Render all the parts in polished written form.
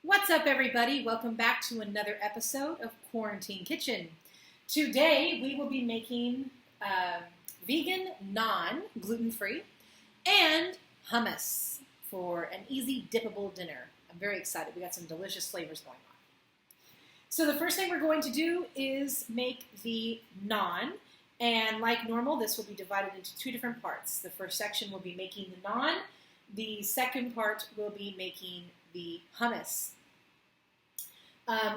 What's up, everybody? Welcome back to another episode of Quarantine Kitchen. Today, we will be making vegan naan, gluten-free, and hummus for an easy dippable dinner. I'm very excited. We got some delicious flavors going on. So the first thing we're going to do is make the naan. And like normal, this will be divided into two different parts. The first section will be making the naan. The second part will be making the hummus.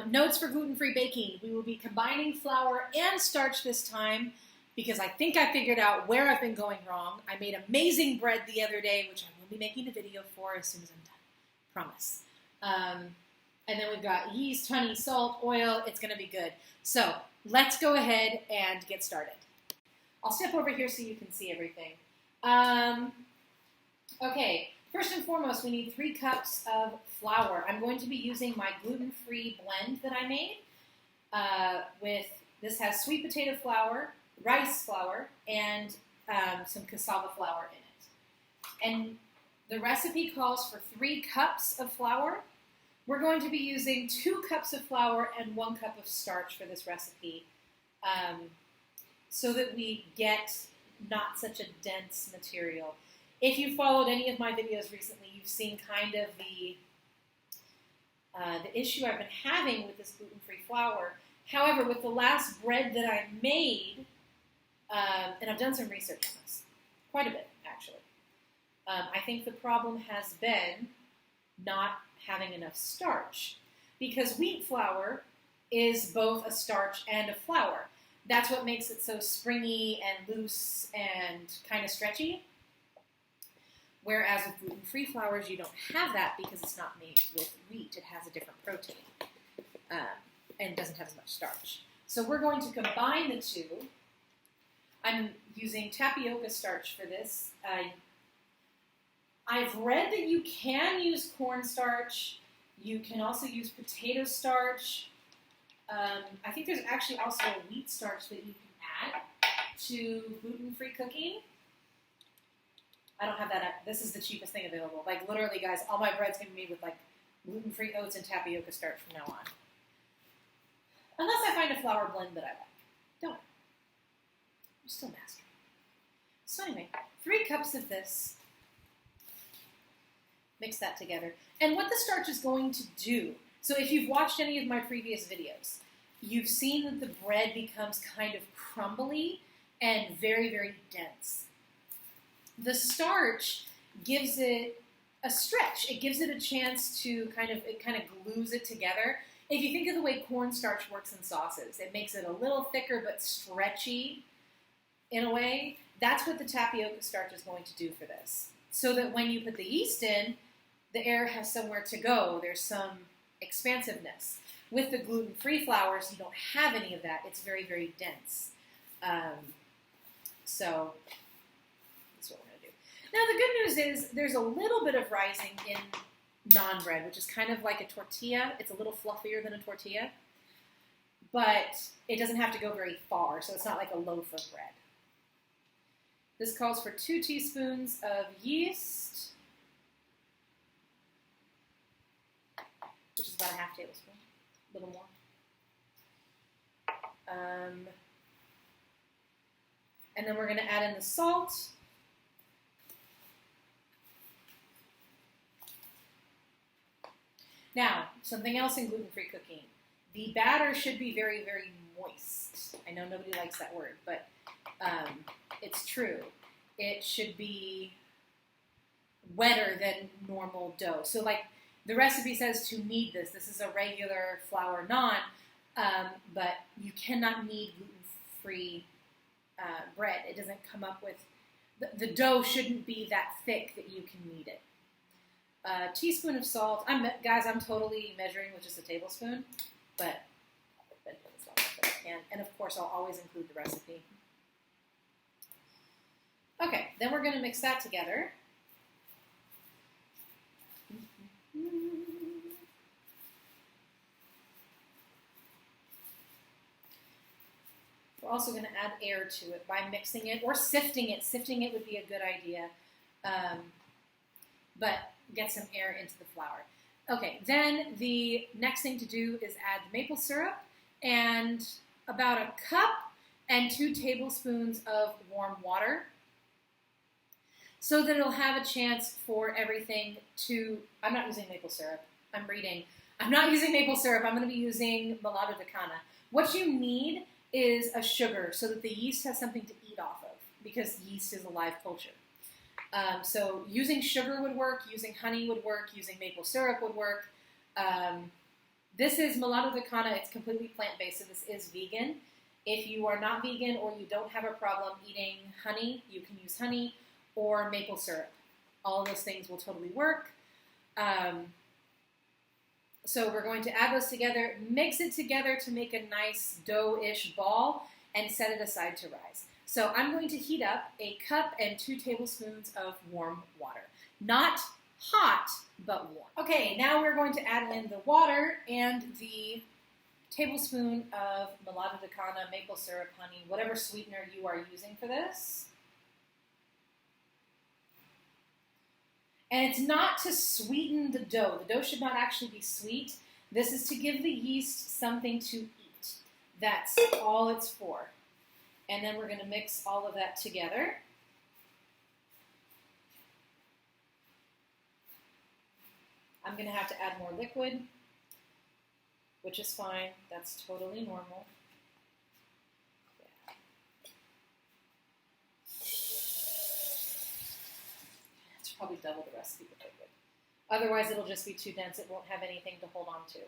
Notes for gluten-free baking. We will be combining flour and starch this time because I think I figured out where I've been going wrong. I made amazing bread the other day, which I will be making a video for as soon as I'm done. Promise. And then we've got yeast, honey, salt, oil. It's going to be good. So let's go ahead and get started. I'll step over here so you can see everything. Okay. First and foremost, we need 3 cups of flour. I'm going to be using my gluten-free blend that I made. This has sweet potato flour, rice flour, and some cassava flour in it. And the recipe calls for 3 cups of flour. We're going to be using 2 cups of flour and 1 cup of starch for this recipe, so that we get not such a dense material. If you followed any of my videos recently, you've seen kind of the issue I've been having with this gluten-free flour. However, with the last bread that I made, and I've done some research on this, quite a bit actually, I think the problem has been not having enough starch, because wheat flour is both a starch and a flour. That's what makes it so springy and loose and kind of stretchy. Whereas with gluten-free flours, you don't have that because it's not made with wheat. It has a different protein and doesn't have as much starch. So we're going to combine the two. I'm using tapioca starch for this. I've read that you can use cornstarch. You can also use potato starch. I think there's actually also a wheat starch that you can add to gluten-free cooking. I don't have that. This is the cheapest thing available. Like, literally, guys, all my bread's going to be made with, like, gluten-free oats and tapioca starch from now on. Unless I find a flour blend that I like. Don't. I'm still mastering. So anyway, 3 cups of this. Mix that together. And what the starch is going to do, so if you've watched any of my previous videos, you've seen that the bread becomes kind of crumbly and very, very dense. The starch gives it a stretch. It gives it a chance to it kind of glues it together. If you think of the way cornstarch works in sauces, it makes it a little thicker but stretchy in a way. That's what the tapioca starch is going to do for this. So that when you put the yeast in, the air has somewhere to go. There's some expansiveness. With the gluten-free flours, you don't have any of that. It's very, very dense. So that's what we're going to do. Now, the good news is there's a little bit of rising in naan bread, which is kind of like a tortilla. It's a little fluffier than a tortilla, but it doesn't have to go very far, so it's not like a loaf of bread. This calls for 2 teaspoons of yeast, which is about a half tablespoon, a little more. And then we're going to add in the salt. Now, something else in gluten-free cooking. The batter should be very, very moist. I know nobody likes that word, but it's true. It should be wetter than normal dough. So, like, the recipe says to knead this. This is a regular flour naan, but you cannot knead gluten-free bread. It doesn't come up with... The dough shouldn't be that thick that you can knead it. A teaspoon of salt. Guys, I'm totally measuring with just a tablespoon, but I'll put as long as I can. And of course, I'll always include the recipe. Okay, then we're going to mix that together. We're also going to add air to it by mixing it or sifting it. Sifting it would be a good idea. But get some air into the flour. Okay, then the next thing to do is add the maple syrup and about a cup and 2 tablespoons of warm water so that it'll have a chance for everything to, I'm not using maple syrup, I'm reading. I'm not using maple syrup, I'm going to be using mulatto de cana. What you need is a sugar so that the yeast has something to eat off of because yeast is a live culture. So using sugar would work, using honey would work, using maple syrup would work. This is mulatto de cana. It's completely plant-based, so this is vegan. If you are not vegan or you don't have a problem eating honey, you can use honey or maple syrup. All of those things will totally work. So we're going to add those together, mix it together to make a nice dough-ish ball, and set it aside to rise. So I'm going to heat up a cup and 2 tablespoons of warm water. Not hot, but warm. Okay, now we're going to add in the water and the tablespoon of mulatto de cana, maple syrup, honey, whatever sweetener you are using for this. And it's not to sweeten the dough. The dough should not actually be sweet. This is to give the yeast something to eat. That's all it's for. And then we're going to mix all of that together. I'm going to have to add more liquid, which is fine. That's totally normal. Yeah. It's probably double the recipe with liquid. Otherwise, it'll just be too dense. It won't have anything to hold on to.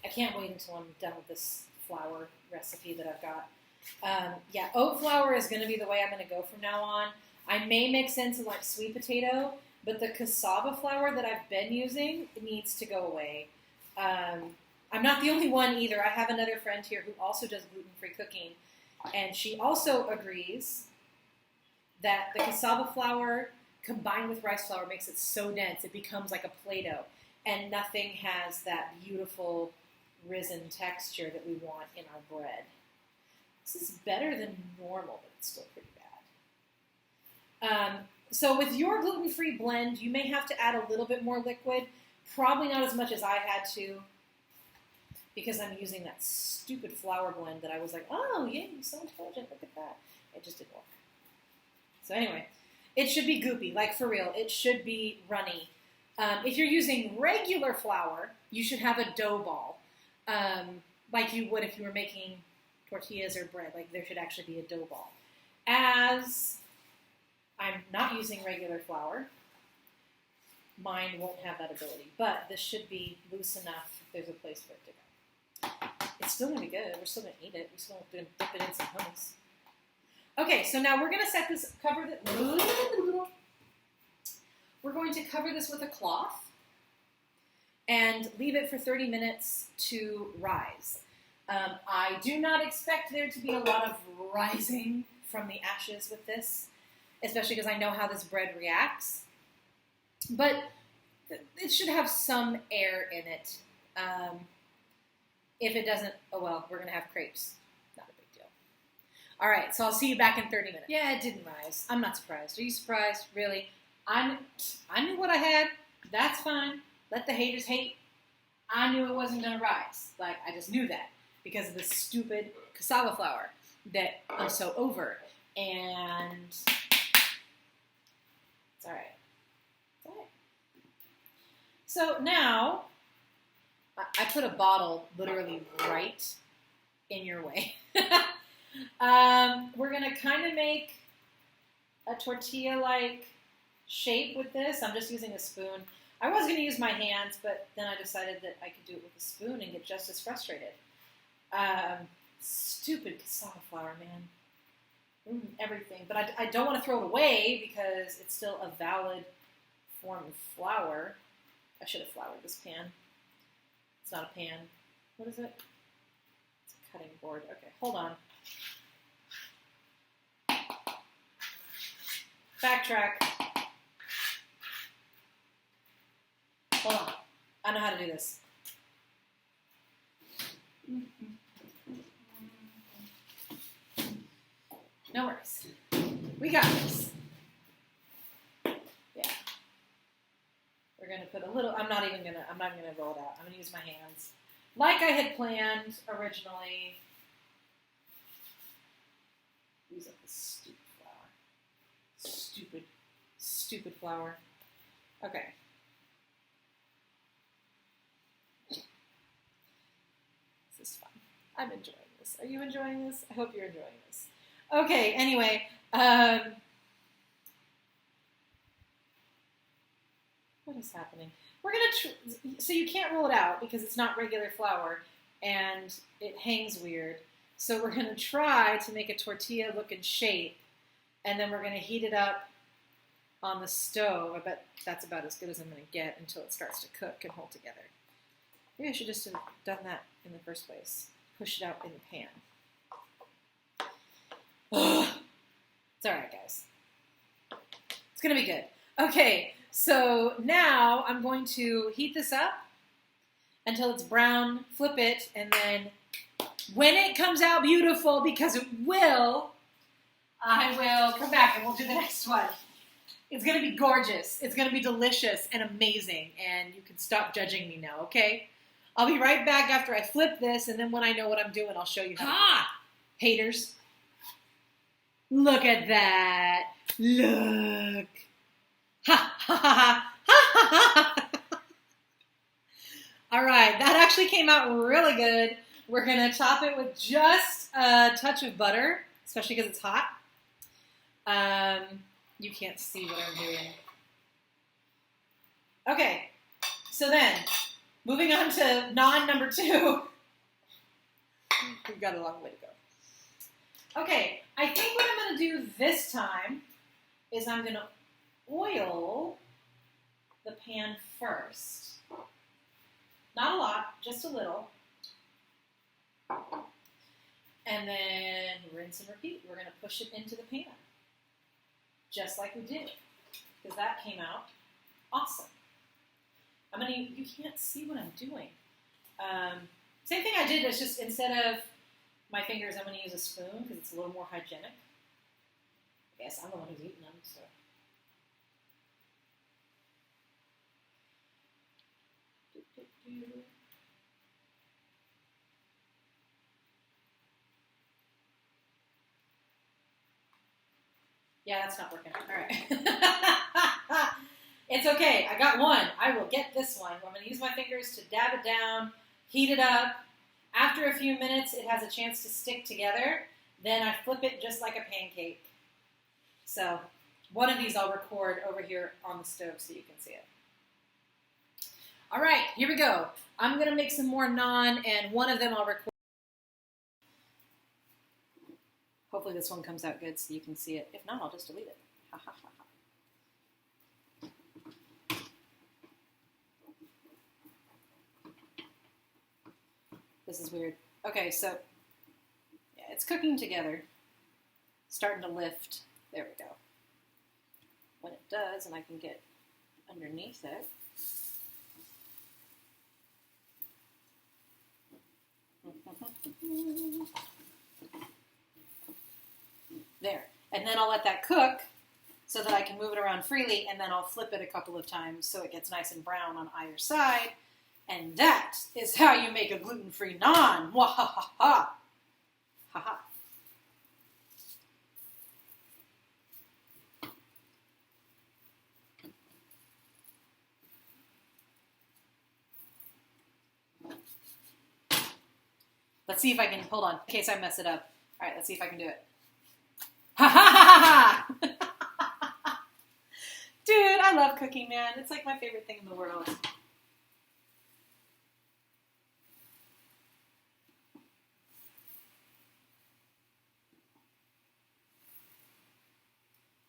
I can't wait until I'm done with this flour recipe that I've got. Yeah, oat flour is going to be the way I'm going to go from now on. I may mix in some like sweet potato, but the cassava flour that I've been using needs to go away. I'm not the only one either. I have another friend here who also does gluten-free cooking, and she also agrees that the cassava flour combined with rice flour makes it so dense it becomes like a Play-Doh, and nothing has that beautiful risen texture that we want in our bread. This is better than normal, but it's still pretty bad. So with your gluten-free blend, you may have to add a little bit more liquid. Probably not as much as I had to, because I'm using that stupid flour blend that I was like, oh, yeah, you're so intelligent, look at that. It just didn't work. So anyway, it should be goopy, like for real. It should be runny. If you're using regular flour, you should have a dough ball, like you would if you were making tortillas or bread. Like there should actually be a dough ball. As I'm not using regular flour, mine won't have that ability, but this should be loose enough if there's a place for it to go. It's still going to be good. We're still going to eat it. We're still going to dip it in some hummus. Okay, so now we're going to set this, we're going to cover this with a cloth and leave it for 30 minutes to rise. I do not expect there to be a lot of rising from the ashes with this, especially because I know how this bread reacts. But it should have some air in it. If it doesn't, oh well, we're going to have crepes. Not a big deal. All right, so I'll see you back in 30 minutes. Yeah, it didn't rise. I'm not surprised. Are you surprised? Really? I knew what I had. That's fine. Let the haters hate. I knew it wasn't going to rise. Like, I just knew that because of the stupid cassava flour that I'm so over. And it's all right. It's all right. So now, I put a bottle literally right in your way. We're going to kind of make a tortilla-like shape with this. I'm just using a spoon. I was going to use my hands, but then I decided that I could do it with a spoon and get just as frustrated. Stupid cassava flour, man. Everything. But I don't want to throw it away because it's still a valid form of flour. I should have floured this pan. It's not a pan. What is it? It's a cutting board. Okay, hold on. Backtrack. Hold on. I know how to do this. No worries. We got this. Yeah. We're gonna put a little, I'm not gonna roll it out. I'm gonna use my hands. Like I had planned originally. Use up this stupid flour. Stupid flour. Okay. This is fun. I'm enjoying this. Are you enjoying this? I hope you're enjoying this. Okay, anyway. What is happening? We're going to, so you can't roll it out because it's not regular flour and it hangs weird. So we're going to try to make a tortilla looking shape and then we're going to heat it up on the stove. I bet that's about as good as I'm going to get until it starts to cook and hold together. Maybe I should just have done that in the first place. Push it out in the pan. It's all right, guys. It's going to be good. Okay, so now I'm going to heat this up until it's brown, flip it, and then when it comes out beautiful, because it will, I will come back and we'll do the next one. It's going to be gorgeous. It's going to be delicious and amazing, and you can stop judging me now, okay? I'll be right back after I flip this, and then when I know what I'm doing, I'll show you how to do it. Haters. Look at that. Look. Ha, ha, ha, ha, ha, ha. All right, that actually came out really good. We're going to top it with just a touch of butter, especially because it's hot. You can't see what I'm doing. Okay, so then, moving on to naan number 2. We've got a long way to go. Okay, I think what I'm going to do this time is I'm going to oil the pan first. Not a lot, just a little. And then rinse and repeat. We're going to push it into the pan. Just like we did. Because that came out awesome. You can't see what I'm doing. Same thing I did, is just instead of my fingers, I'm going to use a spoon because it's a little more hygienic. I guess I'm the one who's eating them, so. Yeah, that's not working. All right. It's okay. I got one. I will get this one. I'm going to use my fingers to dab it down, heat it up. After a few minutes, it has a chance to stick together. Then I flip it just like a pancake. So one of these I'll record over here on the stove so you can see it. All right, here we go. I'm going to make some more naan, and one of them I'll record. Hopefully this one comes out good so you can see it. If not, I'll just delete it. Ha ha ha ha. This is weird. Okay, so yeah, it's cooking together. Starting to lift. There we go. When it does, and I can get underneath it. There. And then I'll let that cook so that I can move it around freely, and then I'll flip it a couple of times so it gets nice and brown on either side. And that is how you make a gluten-free naan. Wah ha ha ha. Ha ha. Let's see if I can, hold on, in case I mess it up. All right, let's see if I can do it. Ha ha ha ha! Dude, I love cooking, man. It's like my favorite thing in the world.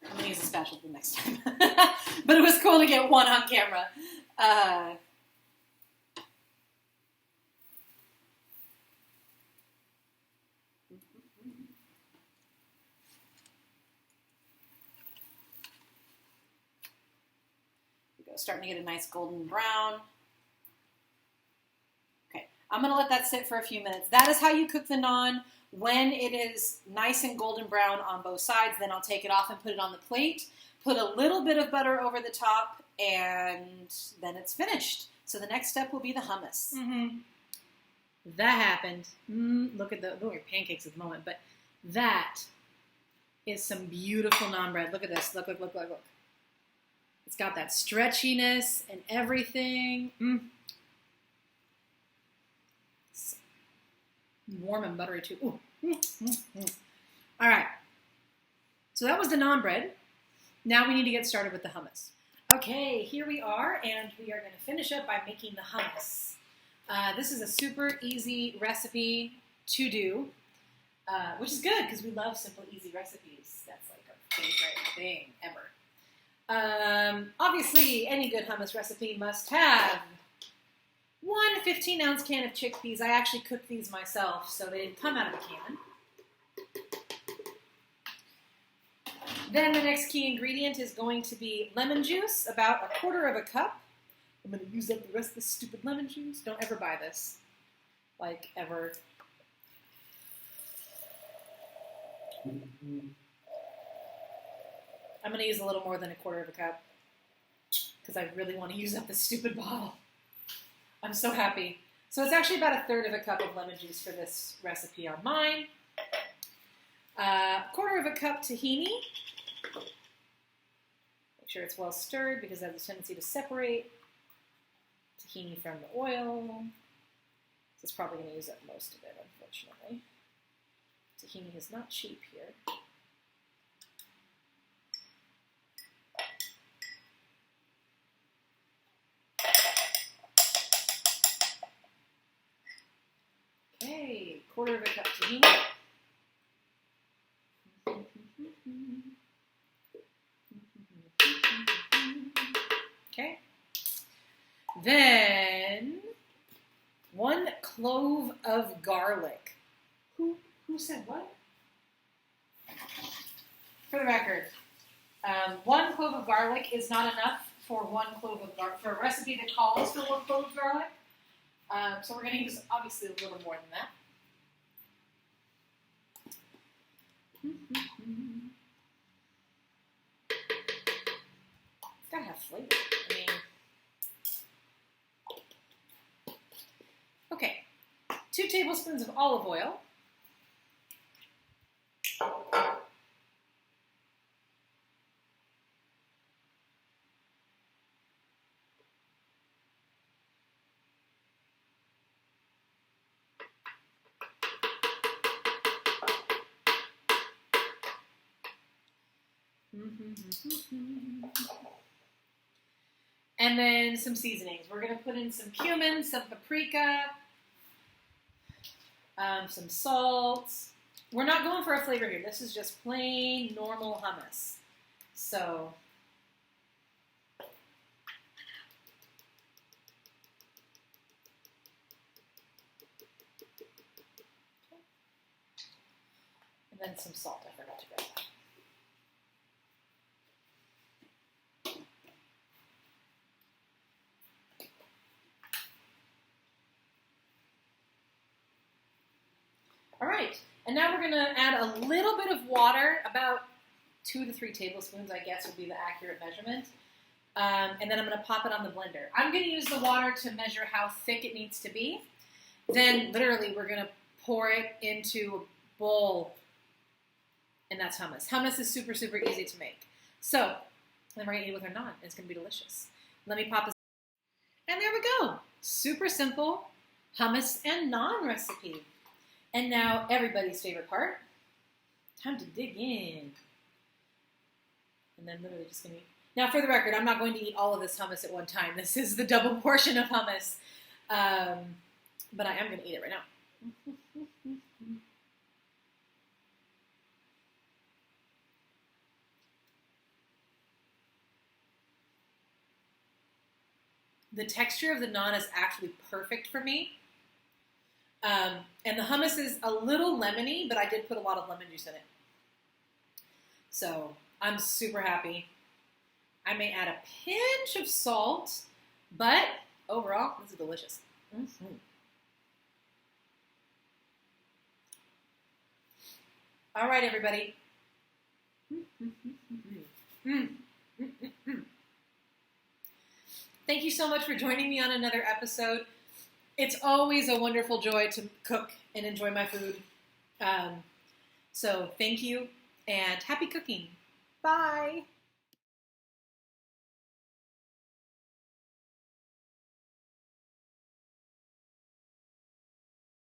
I'm going to use a spatula the next time. But it was cool to get one on camera. Starting to get a nice golden brown. Okay, I'm going to let that sit for a few minutes. That is how you cook the naan. When it is nice and golden brown on both sides, then I'll take it off and put it on the plate. Put a little bit of butter over the top, and then it's finished. So the next step will be the hummus. Mm-hmm. That happened. Look at your pancakes at the moment, but that is some beautiful naan bread. Look at this. Look. It's got that stretchiness and everything. Warm and buttery too. All right. So that was the naan bread. Now we need to get started with the hummus. Okay, here we are, and we are going to finish up by making the hummus. This is a super easy recipe to do, which is good because we love simple, easy recipes. That's like our favorite thing ever. Obviously, any good hummus recipe must have one 15-ounce can of chickpeas. I actually cooked these myself, so they didn't come out of a can. Then the next key ingredient is going to be lemon juice, about 1/4 of a cup. I'm going to use up the rest of this stupid lemon juice. Don't ever buy this. Like, ever. I'm going to use a little more than 1/4 of a cup because I really want to use up this stupid bottle. I'm so happy. So it's actually about 1/3 of a cup of lemon juice for this recipe on mine. 1/4 of a cup tahini. Make sure it's well stirred because it has a tendency to separate tahini from the oil. This is probably going to use up most of it, unfortunately. Tahini is not cheap here. Okay, 1/4 of a cup tahini. Okay. Then 1 clove of garlic. Who said what? For the record, 1 clove of garlic is not enough for 1 clove of garlic for a recipe that calls for 1 clove of garlic. So we're going to use obviously a little more than that. It's got to have flavor. I mean, okay, 2 tablespoons of olive oil. And then some seasonings. We're going to put in some cumin, some paprika, some salt. We're not going for a flavor here. This is just plain normal hummus. So, and then some salt. I forgot to grab that. All right, and now we're going to add a little bit of water, about 2 to 3 tablespoons, I guess would be the accurate measurement. And then I'm going to pop it on the blender. I'm going to use the water to measure how thick it needs to be. Then, literally, we're going to pour it into a bowl, and that's hummus. Hummus is super, super easy to make. So, then we're going to eat it with our naan, and it's going to be delicious. Let me pop this. And there we go. Super simple hummus and naan recipe. And now, everybody's favorite part. Time to dig in. And then literally just going to eat. Now, for the record, I'm not going to eat all of this hummus at one time. This is the double portion of hummus. But I am going to eat it right now. The texture of the naan is actually perfect for me. And the hummus is a little lemony, but I did put a lot of lemon juice in it. So I'm super happy. I may add a pinch of salt, but overall, this is delicious. Mm-hmm. All right, everybody. Thank you so much for joining me on another episode. It's always a wonderful joy to cook and enjoy my food. So thank you, and happy cooking. Bye.